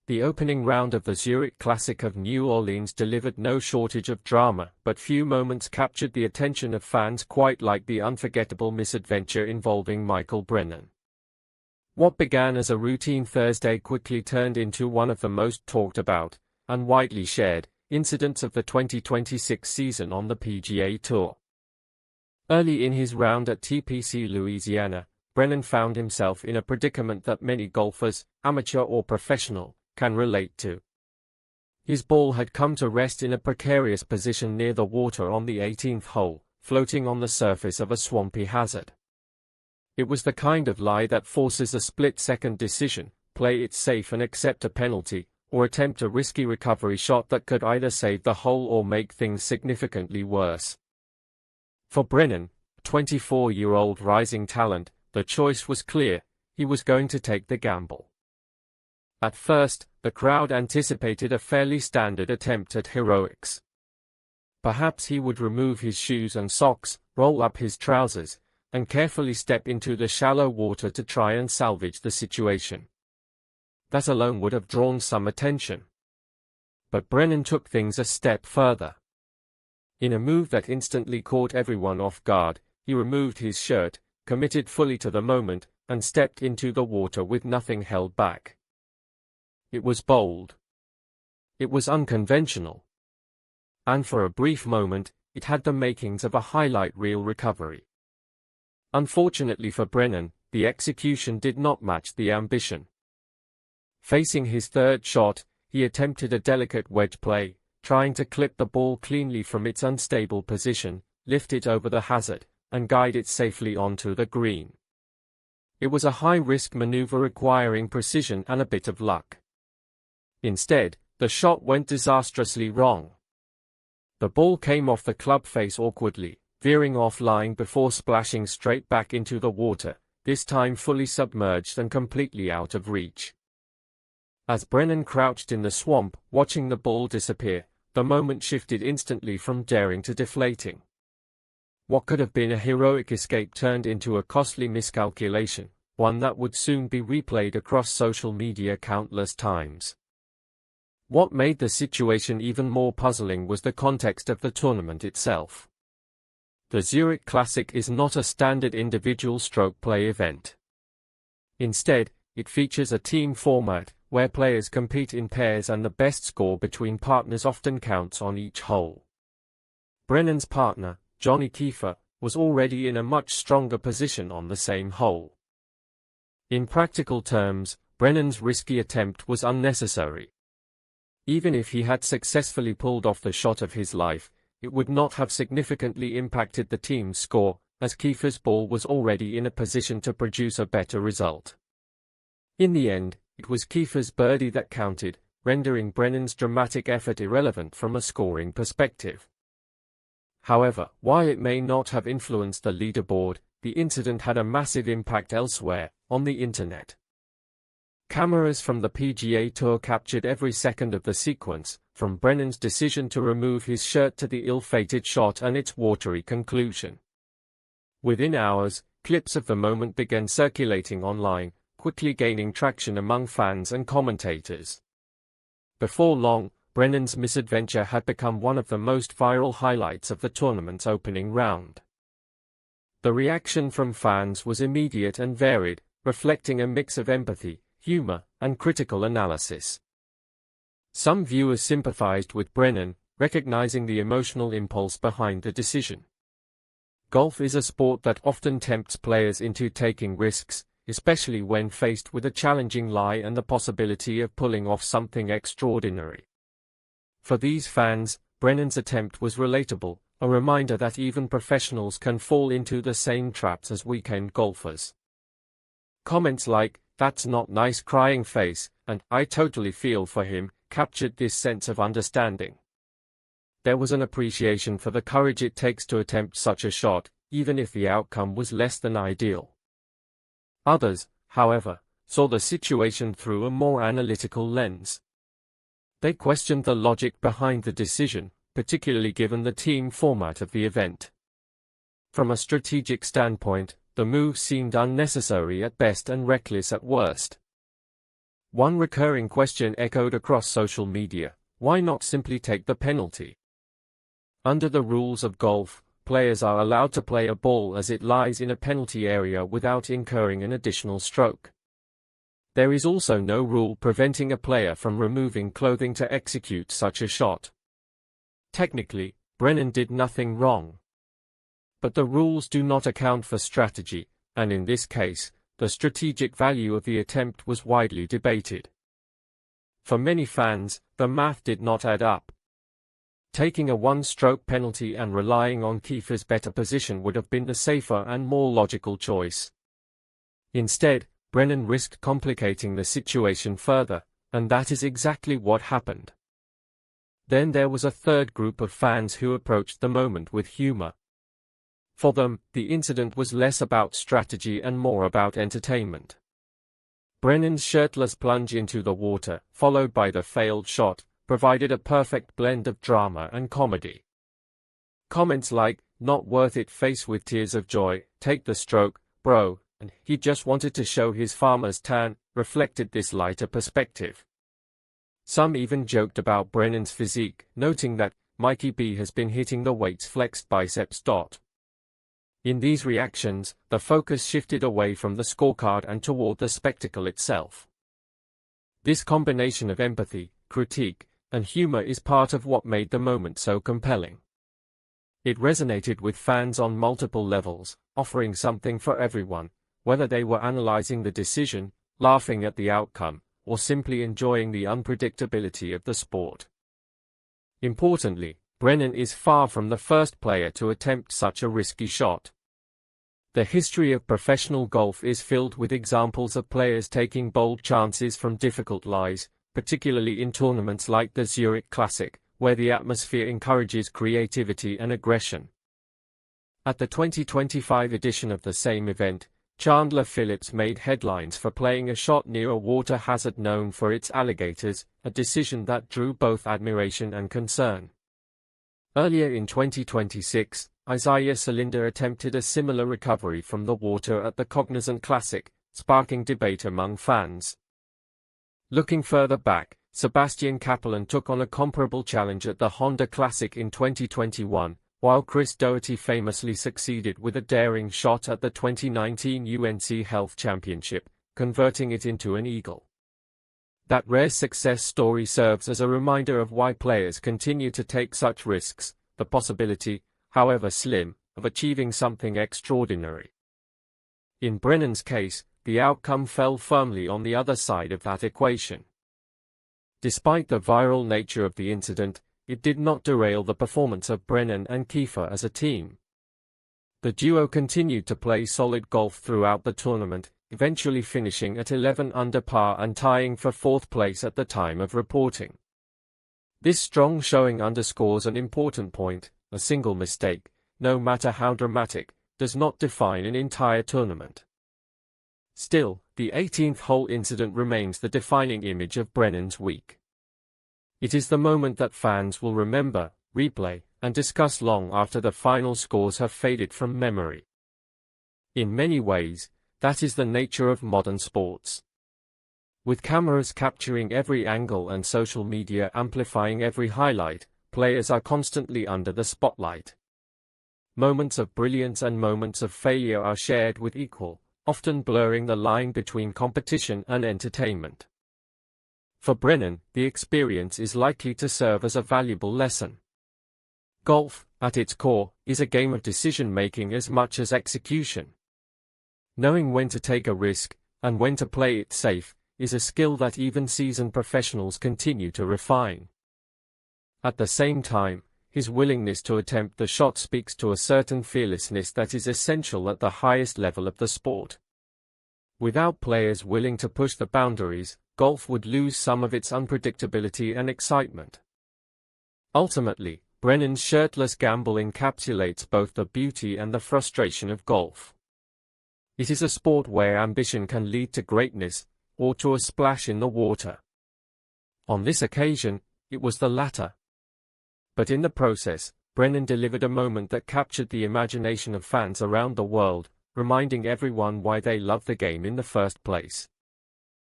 The opening round of the Zurich Classic of New Orleans delivered no shortage of drama, but few moments captured the attention of fans quite like the unforgettable misadventure involving Michael Brennan. What began as a routine Thursday quickly turned into one of the most talked about, and widely shared, incidents of the 2026 season on the PGA Tour. Early in his round at TPC Louisiana, Brennan found himself in a predicament that many golfers, amateur or professional, can relate to. His ball had come to rest in a precarious position near the water on the 18th hole, floating on the surface of a swampy hazard. It was the kind of lie that forces a split-second decision, play it safe and accept a penalty, or attempt a risky recovery shot that could either save the hole or make things significantly worse. For Brennan, 24-year-old rising talent, the choice was clear: he was going to take the gamble. At first, the crowd anticipated a fairly standard attempt at heroics. Perhaps he would remove his shoes and socks, roll up his trousers, and carefully step into the shallow water to try and salvage the situation. That alone would have drawn some attention. But Brennan took things a step further. In a move that instantly caught everyone off guard, he removed his shirt, committed fully to the moment, and stepped into the water with nothing held back. It was bold. It was unconventional. And for a brief moment, it had the makings of a highlight reel recovery. Unfortunately for Brennan, the execution did not match the ambition. Facing his third shot, he attempted a delicate wedge play, trying to clip the ball cleanly from its unstable position, lift it over the hazard, and guide it safely onto the green. It was a high-risk maneuver requiring precision and a bit of luck. Instead, the shot went disastrously wrong. The ball came off the club face awkwardly, veering offline before splashing straight back into the water, this time fully submerged and completely out of reach. As Brennan crouched in the swamp, watching the ball disappear, the moment shifted instantly from daring to deflating. What could have been a heroic escape turned into a costly miscalculation, one that would soon be replayed across social media countless times. What made the situation even more puzzling was the context of the tournament itself. The Zurich Classic is not a standard individual stroke play event. Instead, it features a team format, where players compete in pairs and the best score between partners often counts on each hole. Brennan's partner, Johnny Keefer, was already in a much stronger position on the same hole. In practical terms, Brennan's risky attempt was unnecessary. Even if he had successfully pulled off the shot of his life, it would not have significantly impacted the team's score, as Keefer's ball was already in a position to produce a better result. In the end, it was Keefer's birdie that counted, rendering Brennan's dramatic effort irrelevant from a scoring perspective. However, while it may not have influenced the leaderboard, the incident had a massive impact elsewhere, on the internet. Cameras from the PGA Tour captured every second of the sequence, from Brennan's decision to remove his shirt to the ill-fated shot and its watery conclusion. Within hours, clips of the moment began circulating online, quickly gaining traction among fans and commentators. Before long, Brennan's misadventure had become one of the most viral highlights of the tournament's opening round. The reaction from fans was immediate and varied, reflecting a mix of empathy, humor, and critical analysis. Some viewers sympathized with Brennan, recognizing the emotional impulse behind the decision. Golf is a sport that often tempts players into taking risks, especially when faced with a challenging lie and the possibility of pulling off something extraordinary. For these fans, Brennan's attempt was relatable, a reminder that even professionals can fall into the same traps as weekend golfers. Comments like, "That's not nice crying face," and "I totally feel for him," captured this sense of understanding. There was an appreciation for the courage it takes to attempt such a shot, even if the outcome was less than ideal. Others, however, saw the situation through a more analytical lens. They questioned the logic behind the decision, particularly given the team format of the event. From a strategic standpoint, the move seemed unnecessary at best and reckless at worst. One recurring question echoed across social media: why not simply take the penalty? Under the rules of golf, players are allowed to play a ball as it lies in a penalty area without incurring an additional stroke. There is also no rule preventing a player from removing clothing to execute such a shot. Technically, Brennan did nothing wrong. But the rules do not account for strategy, and in this case, the strategic value of the attempt was widely debated. For many fans, the math did not add up. Taking a one-stroke penalty and relying on Keefer's better position would have been the safer and more logical choice. Instead, Brennan risked complicating the situation further, and that is exactly what happened. Then there was a third group of fans who approached the moment with humor. For them, the incident was less about strategy and more about entertainment. Brennan's shirtless plunge into the water, followed by the failed shot, provided a perfect blend of drama and comedy. Comments like, "Not worth it face with tears of joy, take the stroke, bro," and "he just wanted to show his farmer's tan," reflected this lighter perspective. Some even joked about Brennan's physique, noting that Mikey B has been hitting the weights flexed biceps. In these reactions, the focus shifted away from the scorecard and toward the spectacle itself. This combination of empathy, critique, and humor is part of what made the moment so compelling. It resonated with fans on multiple levels, offering something for everyone, whether they were analyzing the decision, laughing at the outcome, or simply enjoying the unpredictability of the sport. Importantly, Brennan is far from the first player to attempt such a risky shot. The history of professional golf is filled with examples of players taking bold chances from difficult lies, particularly in tournaments like the Zurich Classic, where the atmosphere encourages creativity and aggression. At the 2025 edition of the same event, Chandler Phillips made headlines for playing a shot near a water hazard known for its alligators, a decision that drew both admiration and concern. Earlier in 2026, Isaiah Salinder attempted a similar recovery from the water at the Cognizant Classic, sparking debate among fans. Looking further back, Sebastian Kaplan took on a comparable challenge at the Honda Classic in 2021, while Chris Doherty famously succeeded with a daring shot at the 2019 UNC Health Championship, converting it into an eagle. That rare success story serves as a reminder of why players continue to take such risks, the possibility, however slim, of achieving something extraordinary. In Brennan's case, the outcome fell firmly on the other side of that equation. Despite the viral nature of the incident, it did not derail the performance of Brennan and Keefer as a team. The duo continued to play solid golf throughout the tournament, eventually finishing at 11 under par and tying for fourth place at the time of reporting. This strong showing underscores an important point: a single mistake, no matter how dramatic, does not define an entire tournament. Still, the 18th hole incident remains the defining image of Brennan's week. It is the moment that fans will remember, replay, and discuss long after the final scores have faded from memory. In many ways, that is the nature of modern sports. With cameras capturing every angle and social media amplifying every highlight, players are constantly under the spotlight. Moments of brilliance and moments of failure are shared with equal, often blurring the line between competition and entertainment. For Brennan, the experience is likely to serve as a valuable lesson. Golf, at its core, is a game of decision-making as much as execution. Knowing when to take a risk, and when to play it safe, is a skill that even seasoned professionals continue to refine. At the same time, his willingness to attempt the shot speaks to a certain fearlessness that is essential at the highest level of the sport. Without players willing to push the boundaries, golf would lose some of its unpredictability and excitement. Ultimately, Brennan's shirtless gamble encapsulates both the beauty and the frustration of golf. It is a sport where ambition can lead to greatness, or to a splash in the water. On this occasion, it was the latter. But in the process, Brennan delivered a moment that captured the imagination of fans around the world, reminding everyone why they love the game in the first place.